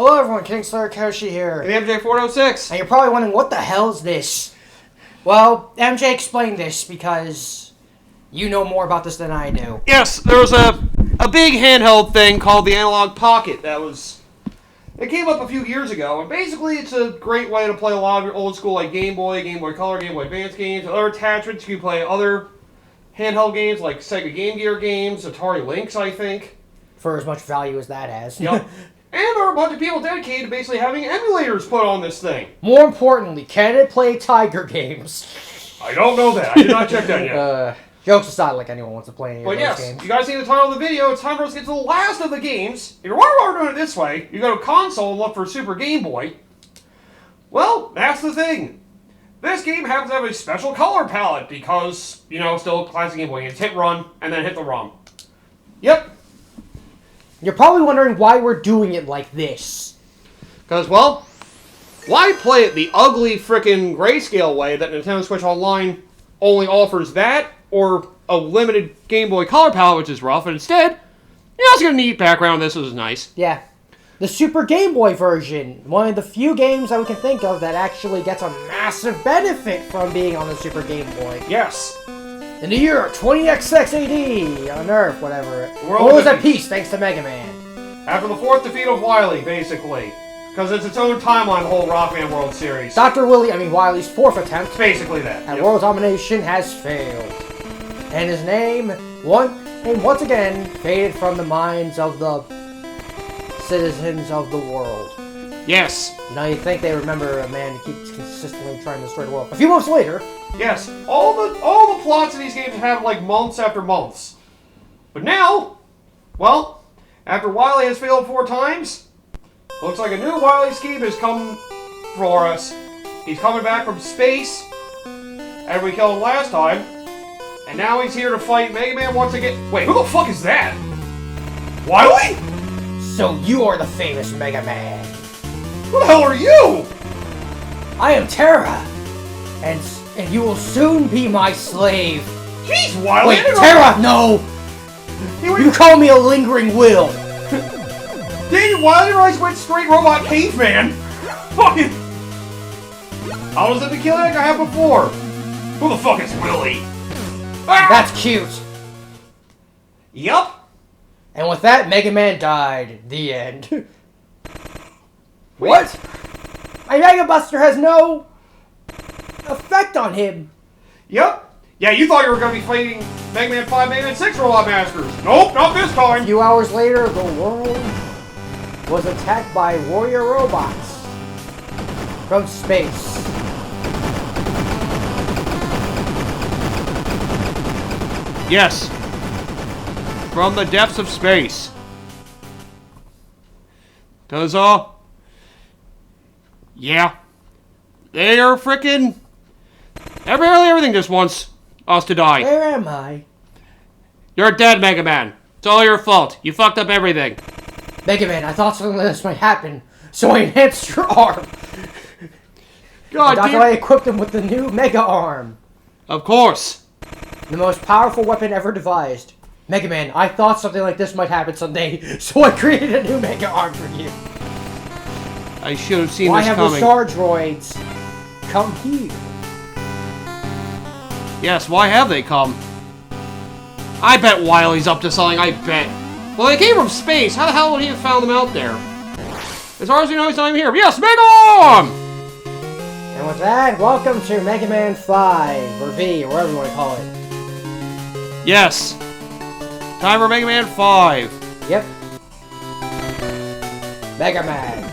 Hello everyone, King Slayer Koshi here. And the MJ406. And you're probably wondering, what the hell is this? Well, MJ explained this because you know more about this than I do. Yes, there was a big handheld thing called the Analog Pocket it came up a few years ago, and basically it's a great way to play a lot of your old school like Game Boy, Game Boy Color, Game Boy Advance games, and other attachments. You can play other handheld games like Sega Game Gear games, Atari Lynx, I think. For as much value as that has. Yep. And there are a bunch of people dedicated to basically having emulators put on this thing. More importantly, can it play Tiger games? I don't know that. I did not check that yet. Jokes aside, like anyone wants to play any of those games. You guys see the title of the video. It's time for us to get to the last of the games. If you're wondering why we're doing it this way, you go to console and look for Super Game Boy. Well, that's the thing. This game happens to have a special color palette because, still classic Game Boy. It's hit run and then hit the ROM. Yep. You're probably wondering why we're doing it like this. Because, well, why play it the ugly frickin' grayscale way that Nintendo Switch Online only offers that, or a limited Game Boy Color palette, which is rough, and instead, you also get a neat background. This is nice. Yeah. The Super Game Boy version, one of the few games that we can think of that actually gets a massive benefit from being on the Super Game Boy. Yes. In the year 20XX AD, on Earth, whatever. The world was at peace thanks to Mega Man. After the fourth defeat of Wily, basically. Because it's its own timeline, the whole Rockman World Series. Wily's fourth attempt. Basically that. At world domination has failed. And his name, once again, faded from the minds of the citizens of the world. Yes. Now you think they remember a man who keeps consistently trying to destroy the world. A few months later... Yes, all the plots in these games have like months after months. But now, well, after Wily has failed 4 times, looks like a new Wily scheme has come for us. He's coming back from space, after we killed him last time, and now he's here to fight Mega Man once again. Wait, who the fuck is that? Wily? So you are the famous Mega Man. Who the hell are you? I am Terra, and you will soon be my slave. Jeez, Wily! Wait, Terra, no! You call me a lingering will. Dang, Wily Rice went straight robot caveman. Fucking. How was it the killing I had before? Who the fuck is Willy? Ah! That's cute. Yup. And with that, Mega Man died. The end. What? My Mega Buster has no effect on him. Yep. Yeah, you thought you were going to be fighting Mega Man 5, Mega Man 6 Robot Masters. Nope, not this time. A few hours later, the world was attacked by warrior robots from space. Yes. From the depths of space. Yeah. They are frickin'... Barely everything just wants us to die. Where am I? You're dead, Mega Man. It's all your fault. You fucked up everything. Mega Man, I thought something like this might happen, so I enhanced your arm. God That's why I equipped him with the new Mega Arm. Of course. The most powerful weapon ever devised. Mega Man, I thought something like this might happen someday, so I created a new Mega Arm for you. I should have seen Why this have coming. the Stardroids come here? Yes, why have they come? I bet Wily's up to something, I bet. Well, they came from space. How the hell would he have found them out there? As far as we know, he's not even here. But yes, Mega Arm! And with that, welcome to Mega Man 5, or V, or whatever you want to call it. Yes. Time for Mega Man 5. Yep. Mega Man.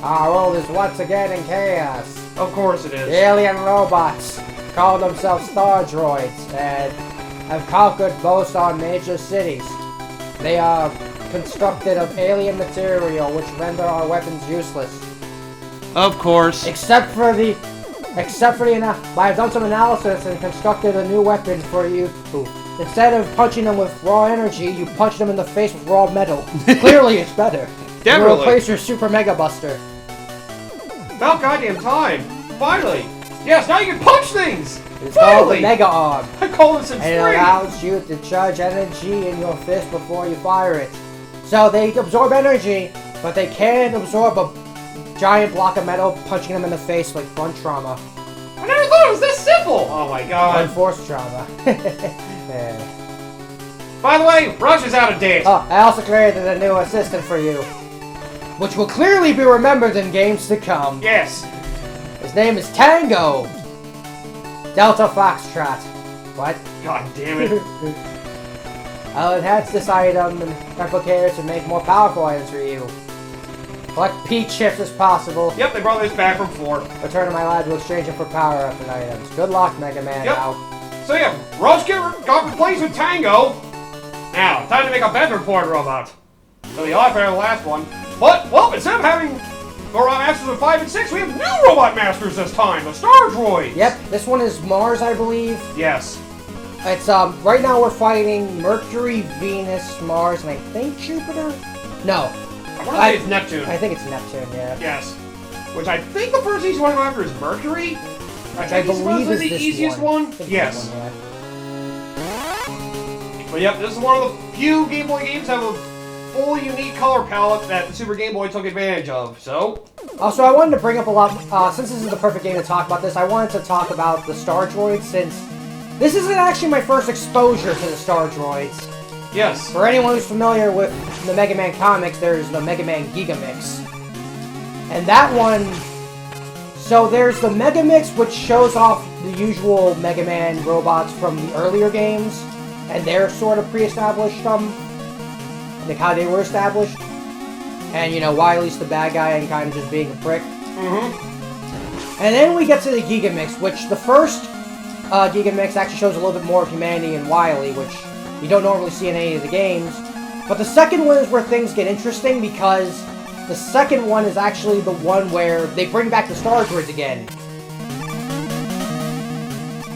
Our world is once again in chaos. Of course it is. The alien robots call themselves Stardroids and have conquered most our major cities. They are constructed of alien material which render our weapons useless. Of course. Except for the I've done some analysis and constructed a new weapon for you. Instead of punching them with raw energy, you punch them in the face with raw metal. Clearly it's better. Definitely. You replace your Super Mega Buster. About goddamn time. Finally. Yes, now you can punch things! It's called the Mega Arm. I call this in And it allows you to charge energy in your fist before you fire it. So they absorb energy, but they can absorb a giant block of metal, punching them in the face like blunt trauma. I never thought it was this simple! Oh my god. Unforced trauma. Yeah. By the way, Rush is out of date. Oh, I also created a new assistant for you, which will clearly be remembered in games to come. Yes. His name is Tango! Delta Foxtrot. What? God damn it. I'll enhance this item and replicate it to make more powerful items for you. Collect P chips as possible. Yep, they brought this back from 4. Return to my lab to exchange them for power-up and items. Good luck, Mega Man. Yep. Now. So yeah, Rush got replaced with Tango. Now, time to make a better porn robot. So the odd pair of the last one. But, well, instead of having Robot Masters of 5 and 6, we have new Robot Masters this time, the Stardroids. Yep, this one is Mars, I believe. Yes. It's, right now we're fighting Mercury, Venus, Mars, and I think Jupiter? No. I want to say it's Neptune. I think it's Neptune, yeah. Yes. Which I think the first easy one to go after is Mercury. Which I believe is the this easiest one. Yes. One, yeah. But yep, this is one of the few Game Boy games that have a full unique color palette that the Super Game Boy took advantage of, so... Also, I wanted to bring up a lot, since this is the perfect game to talk about this, I wanted to talk about the Stardroids, since this isn't actually my first exposure to the Stardroids. Yes. For anyone who's familiar with the Mega Man comics, there's the Mega Man Gigamix. And that one... So there's the Mega Mix, which shows off the usual Mega Man robots from the earlier games, and they're sort of pre-established, like how they were established. And, you know, Wily's the bad guy and kind of just being a prick. Mm-hmm. And then we get to the Gigamix, which the first Gigamix actually shows a little bit more of humanity in Wily, which you don't normally see in any of the games. But the second one is where things get interesting, because the second one is actually the one where they bring back the Stardroids again.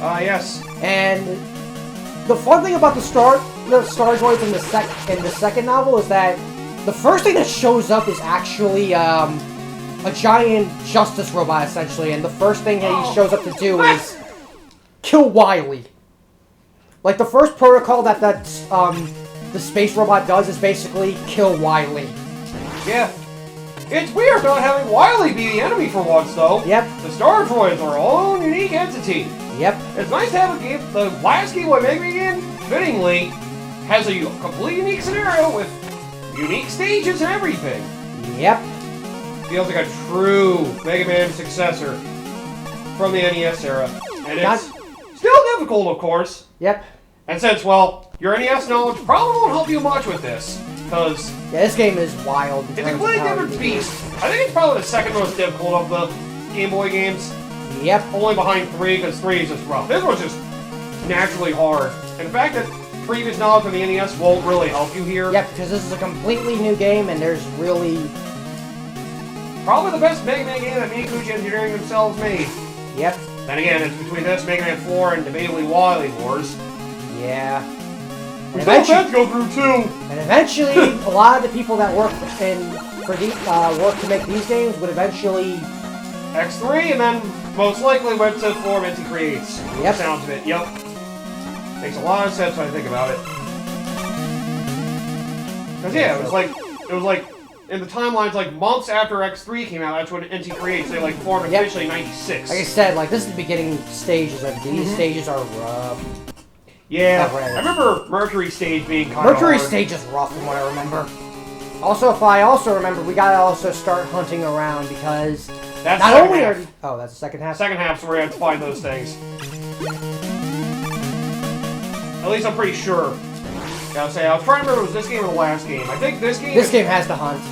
Yes. And the fun thing about the Stardroids in the second novel is that the first thing that shows up is actually a giant justice robot, essentially, and the first thing that he shows up to do is kill Wily. Like, the first protocol that the space robot does is basically kill Wily. Yeah. It's weird not having Wily be the enemy for once, though. Yep. The Stardroids are their own unique entity. Yep. It's nice to have a game. The last Game Boy Mega Man, fittingly, has a completely unique scenario with unique stages and everything. Yep. Feels like a true Mega Man successor from the NES era. And it's still difficult, of course. Yep. And since, well, your NES knowledge probably won't help you much with this, because... Yeah, this game is wild. It's a completely different beast. I think it's probably the second most difficult of the Game Boy games. Yep. Only behind 3, because 3 is just rough. This one's just naturally hard. And the fact that previous knowledge of the NES won't really help you here. Yep, because this is a completely new game, and there's really... Probably the best Mega Man game that Miyaguchi Engineering themselves made. Yep. Then again, it's between this, Mega Man 4, and debatably Wily Wars. Yeah. We still have to go through 2! And eventually, a lot of the people that work work to make these games would eventually... X3, and then most likely went to form Inti Creates. Yep. Sounds of it, yep. Makes a lot of sense when I think about it. Because yeah, it was like, in the timelines, like months after X3 came out, that's when Inti Creates, they like formed officially in 96. Like I said, like this is the beginning stages of these stages are rough. Yeah, I remember Mercury stage being kind of Mercury hard. stage is rough from what I remember. Also, if I also remember, we gotta also start hunting around because that's not only half. are oh, that's the second half. Second half's where we have to find those things. At least I'm pretty sure. Gotta say, I was trying to remember if it was this game or the last game. I think this game. This game has to hunt.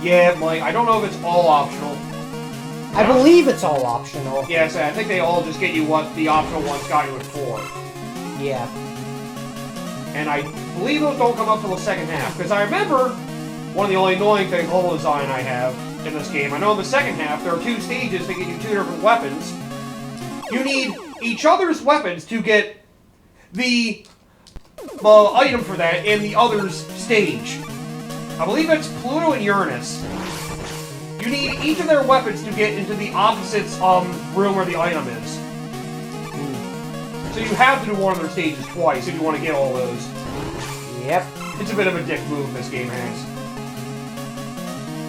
Yeah, like I don't know if it's all optional. I believe it's all optional. Yeah, so I think they all just get you what the optional ones got you in 4. Yeah. And I believe those don't come up till the second half. Because I remember one of the only annoying things level design I have in this game. I know in the second half there are 2 stages that get you 2 different weapons. You need each other's weapons to get the item for that in the other's stage. I believe it's Pluto and Uranus. You need each of their weapons to get into the opposite's room where the item is. So you have to do one of their stages twice if you want to get all those. Yep. It's a bit of a dick move this game has.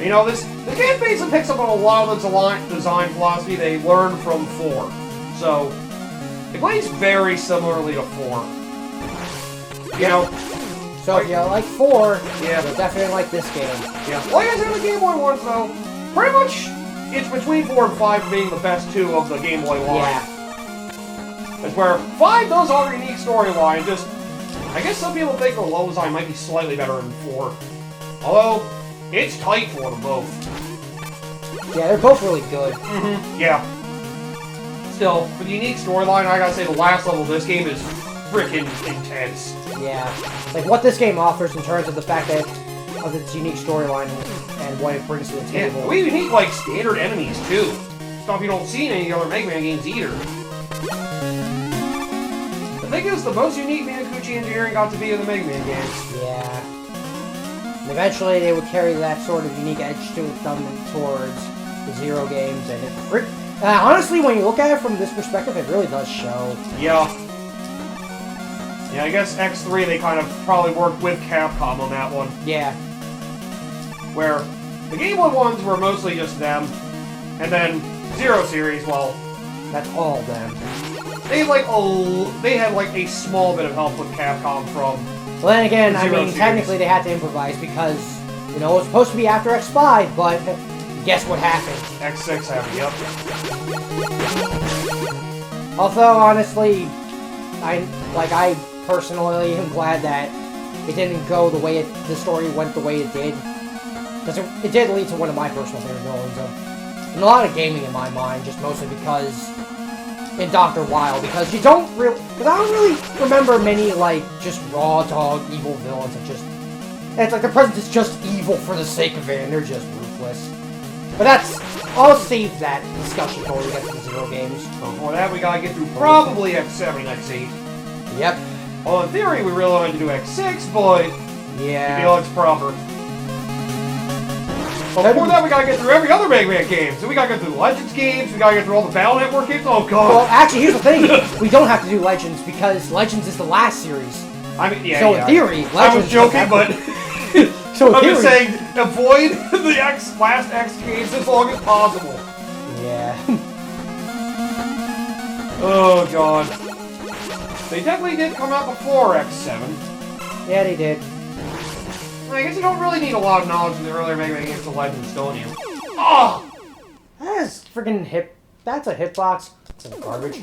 You know, the game basically picks up on a lot of the design philosophy they learned from 4. So, it plays very similarly to 4. You know? So if you like 4, yeah. you'll definitely like this game. Yeah. Like I said in the Game Boy ones, though, pretty much it's between 4 and 5 being the best 2 of the Game Boy line. Yeah. That's where 5 does have a unique storyline, just... I guess some people think the level design might be slightly better than 4. Although, it's tight for them both. Yeah, they're both really good. Mm-hmm. Yeah. Still, for the unique storyline, I gotta say the last level of this game is freaking intense. Yeah. Like, what this game offers in terms of the fact that of its unique storyline and what it brings to the table. Yeah, we unique, like, standard enemies, too. Stuff you don't see in any other Mega Man games either. The thing is, the most unique Minakuchi engineering got to be in the Mega Man games. Yeah. And eventually they would carry that sort of unique edge to them towards the Zero games, and it... honestly, when you look at it from this perspective, it really does show. Yeah. Yeah, I guess X3, they kind of probably worked with Capcom on that one. Yeah. Where the Game Boy ones were mostly just them, and then Zero Series, well... That's all them. They had like a small bit of help with Capcom from... Well, then again, I mean, Series. technically they had to improvise because, you know, it was supposed to be after X5, but guess what happened? X6 happened, yep. Although, honestly, I personally am glad that it didn't go the way the story went the way it did. Because it did lead to one of my personal favorite villains and a lot of gaming in my mind, just mostly because in Dr. Wily, because I don't really remember many, like, just raw dog evil villains that just, it's like the president is just evil for the sake of it, and they're just ruthless. But I'll save that discussion before we get to the Zero games. Before that, we gotta get through probably X7 and X8. Yep. Well, in theory, we really wanted to do X6, but yeah, you feel it's proper. But before that, we gotta get through every other Mega Man game. So we gotta get through the Legends games, we gotta get through all the Battle Network games. Oh god! Well, actually, here's the thing: we don't have to do Legends because Legends is the last series. I mean, yeah. So in theory, Legends. I was joking, but so I'm just saying, avoid the last X games as long as possible. Yeah. Oh god. They definitely did come out before X7. Yeah, they did. I guess you don't really need a lot of knowledge in the earlier Mega Man games to Legends, don't you? Oh! That's freaking that's a hitbox. It's garbage.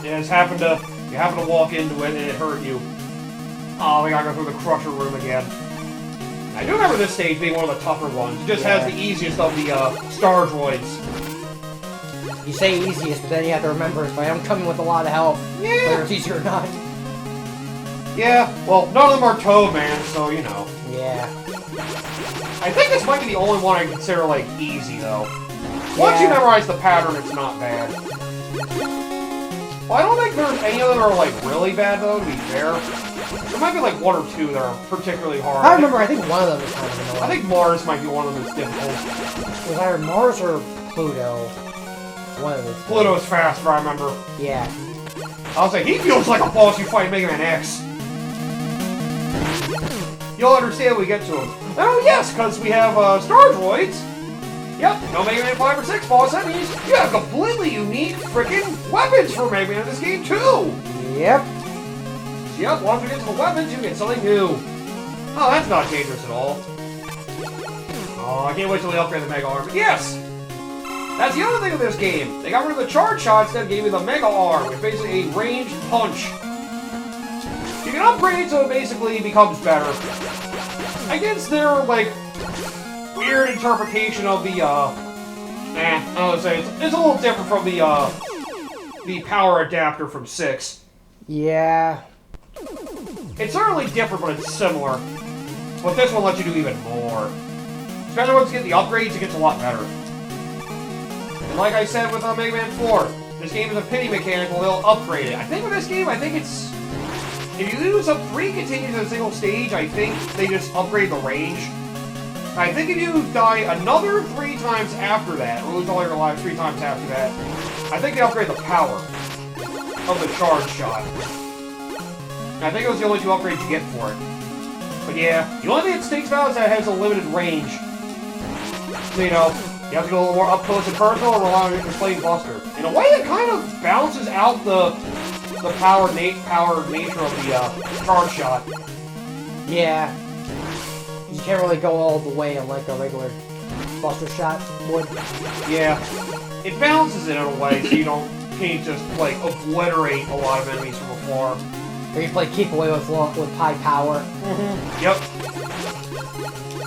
Yeah, you happen to walk into it and it hurt you. Oh, we gotta go through the Crusher room again. I do remember this stage being one of the tougher ones. It just has the easiest of the Stardroids. You say easiest, but then you have to remember if I am coming with a lot of help, whether it's easier or not. Yeah, well, none of them are Toad Man, so you know. Yeah. I think this might be the only one I consider, like, easy, though. Once you memorize the pattern, it's not bad. Well, I don't think there's any of them that are, like, really bad, though, to be fair. There might be, like, 1 or 2 that are particularly hard. I think one of them is kind of annoying. I think Mars might be one of them that's difficult. It was either Mars or Pluto. One of the two. Pluto's faster, I remember. Yeah. I'll say, he feels like a boss you fight Mega Man X. You'll understand when we get to him. Oh, yes, because we have Stardroids. Yep, no Mega Man 5 or 6 boss enemies. You have completely unique freaking weapons for Mega Man in this game, too. Yep. Yep, once we get to the weapons, you get something new. Oh, that's not dangerous at all. Oh, I can't wait till they upgrade the Mega Arm. But yes! That's the other thing with this game. They got rid of the charge shots that gave you the Mega Arm, which is basically a ranged punch. You can upgrade it so it basically becomes better. Against their, like, weird interpretation of the, I would say it's a little different from the power adapter from 6. Yeah. It's certainly different, but it's similar. But this one lets you do even more. Especially once you get the upgrades, it gets a lot better. And like I said with Mega Man 4, this game is a pity mechanical, they'll upgrade it. I think with this game, it's... If you lose up 3 continues in a single stage, I think they just upgrade the range. I think if you die another 3 times after that, or lose all your lives 3 times after that, I think they upgrade the power of the charge shot. And I think it was the only 2 upgrades you get for it. But yeah, the only thing that stinks about is that it has a limited range. So, you know, you have to go a little more up close and personal and rely on your playing Buster. In a way, it kind of balances out the power nature of the charge shot. Yeah. You can't really go all the way like a regular Buster shot would. Yeah. It balances it in a way so you can't just, like, obliterate a lot of enemies from afar. Or you play keep away with high power. Yep.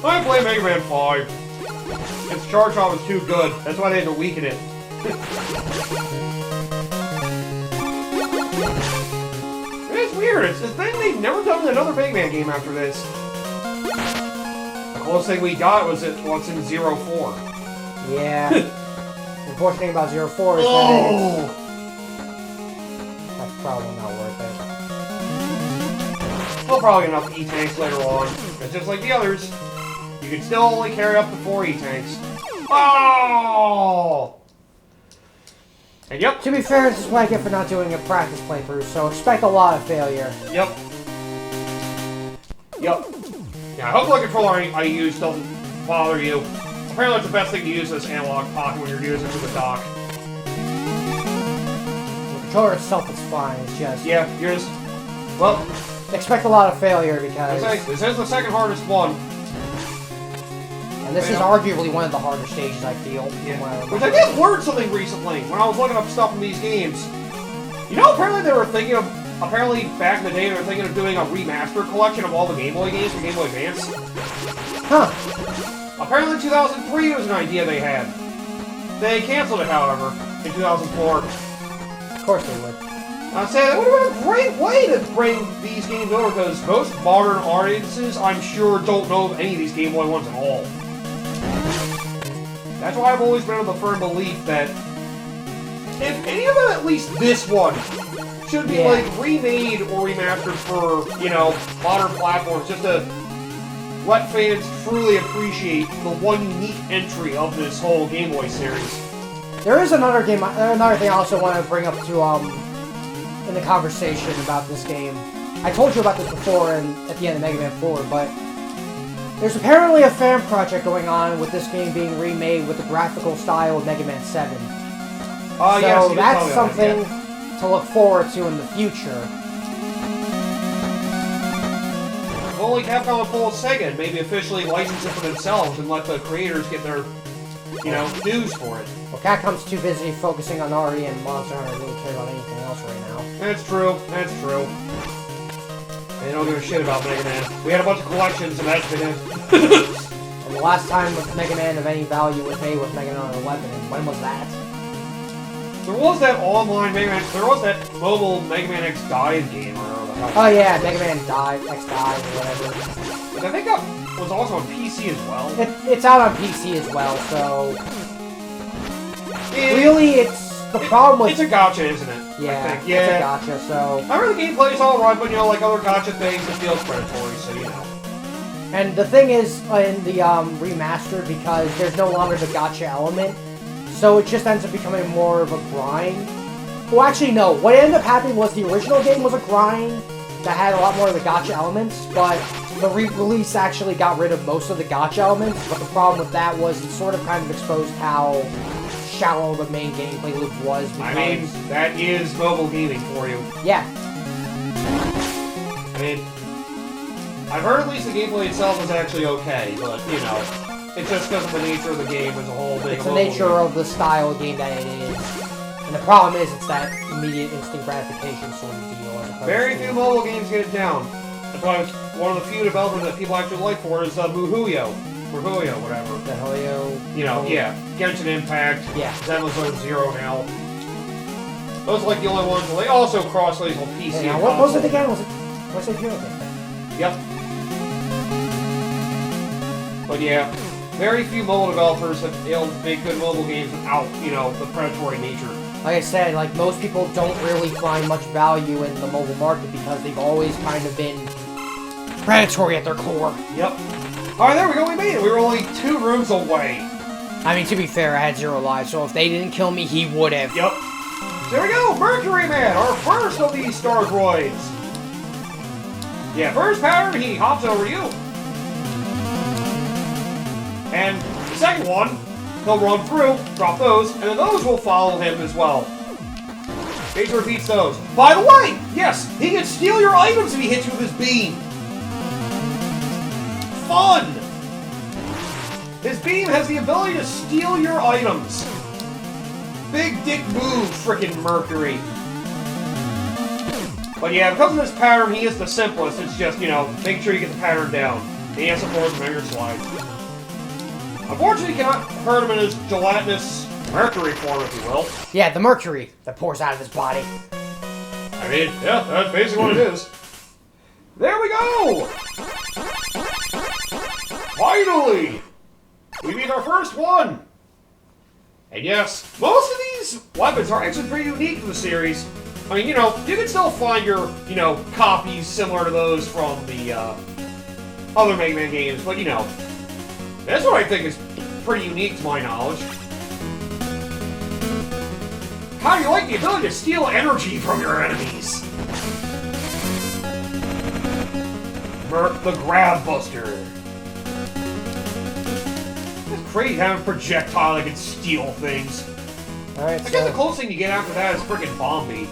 I play Mega Man 5. Its charge shot was too good. That's why they had to weaken it. It's weird. It's the thing they've never done in another Mega Man game after this. The closest thing we got was what's in 04. Yeah. The unfortunate thing about 04 is that's probably not worth it. Still probably enough E-tanks later on. It's just like the others. You can still only carry up to 4 E-tanks. Oh! And yep. To be fair, this is what I get for not doing a practice playthrough, so expect a lot of failure. Yep. Yep. Yeah, I hope the controller I use doesn't bother you. Apparently it's the best thing to use this analog pocket when you're using it with a dock. The controller itself is fine, it's just... Yeah, you're just... Well... Expect a lot of failure, because... This is the second hardest one. And this is arguably one of the harder stages, I feel. Yeah. Which I did learn something recently when I was looking up stuff from these games. You know, apparently they were thinking of... Apparently, back in the day, they were thinking of doing a remastered collection of all the Game Boy games from Game Boy Advance. Huh. Apparently 2003 was an idea they had. They canceled it, however, in 2004. Of course they would. I'd say that would have been a great way to bring these games over, because most modern audiences, I'm sure, don't know of any of these Game Boy ones at all. That's why I've always been of the firm belief that if any of them, at least this one, should be like remade or remastered for, you know, modern platforms, just to let fans truly appreciate the one unique entry of this whole Game Boy series. There is another thing I also want to bring up to in the conversation about this game. I told you about this before at the end of Mega Man 4, but there's apparently a fan project going on with this game being remade with the graphical style of Mega Man 7. So yes, that's something to look forward to in the future. If only Capcom would pull a Sega and maybe officially license it for themselves and let the creators get their, you know, dues for it. Well, Capcom's too busy focusing on RE and Monster Hunter to really care about anything else right now. That's true. That's true. They don't give a shit about Mega Man. We had a bunch of collections and that's been it. And the last time Mega Man of any value was made was Mega Man 11, and when was that? There was that online Mega Man, there was that mobile Mega Man X Dive game or whatever the hell. Oh yeah, Mega Man Dive, X Dive, or whatever. But I think that was also on PC as well. It's out on PC as well, so... Really, it's... The problem with... It's a gotcha, isn't it? Yeah, yeah, it's a gotcha, so... I remember the gameplay's alright, but you know, like other gotcha things, it feels predatory, so you know. And the thing is, in the remastered, because there's no longer the gotcha element, so it just ends up becoming more of a grind. Well, actually, no. What ended up happening was the original game was a grind that had a lot more of the gotcha elements, but the re-release actually got rid of most of the gotcha elements, but the problem with that was it sort of kind of exposed how shallow the main gameplay loop was. I mean, that is mobile gaming for you. Yeah. I mean, I've heard at least the gameplay itself is actually okay, but, you know, it's just because of the nature of the game as a whole. It's the nature of the style of game that it is. And the problem is, it's that immediate instant gratification sort of deal. Very few mobile games get it down. That's why one of the few developers that people actually like for is Muhuyo. Muhuyo, whatever. The Helio. You know, yeah. Genshin Impact. Yeah. Zenless Zone Zero now. Those are like the only ones, but they also cross-plays on PC. Yeah, what was it again? Was it Hero Game? Yep. But yeah, very few mobile developers have been able to make good mobile games without, you know, the predatory nature. Like I said, like most people don't really find much value in the mobile market because they've always kind of been predatory at their core. Yep. Alright, there we go, we made it. We were only 2 rooms away. I mean, to be fair, I had 0 lives, so if they didn't kill me, he would have. Yep. There we go, Mercury Man, our first of these Stardroids. Yeah, first power, he hops over you. And second one, he'll run through, drop those, and then those will follow him as well. Major repeats those. By the way, yes, he can steal your items if he hits you with his beam. Fun! His beam has the ability to steal your items. Big dick move, frickin' Mercury. But yeah, because of this pattern, he is the simplest. It's just, you know, make sure you get the pattern down. He has some more measure slide. Unfortunately, you cannot hurt him in his gelatinous Mercury form, if you will. Yeah, the mercury that pours out of his body. I mean, yeah, that's basically what it is. There we go! Finally! We beat our first one! And yes, most of these weapons are actually pretty unique to the series. I mean, you know, you can still find your, you know, copies similar to those from the, other Mega Man games, but, you know, that's what I think is pretty unique to my knowledge. How do you like the ability to steal energy from your enemies? Merc the Grab Buster. It's crazy having a projectile that can steal things. Alright, I guess the closest thing you get after that is frickin' Bombi.